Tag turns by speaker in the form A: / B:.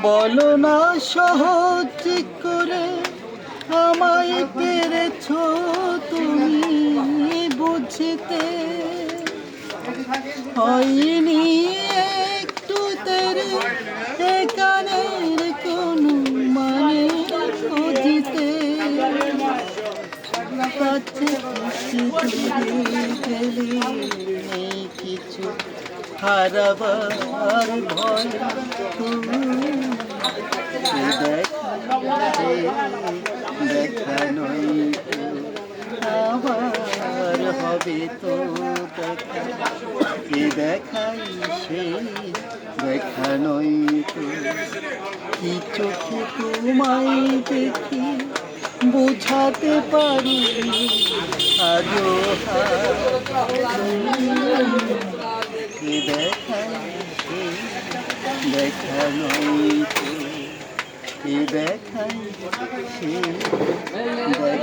A: বলো না সহজ করে আমায় পেরেছ তুমি বুঝতে, হয়নি একটু তেরে এখানের কোনো মানে খুঁজতে, কাছে দূরে গেলে নেই কিছু হারাবার ভয়, দেখা নয় আবার হবে তো দেখা, এ দেখাই সে দেখা নয় তো। কি চোখে তোমায় দেখি বোঝাতে পারি আজও এ দেখাই সে দেখা নয় তো, এ দেখাই সে দেখা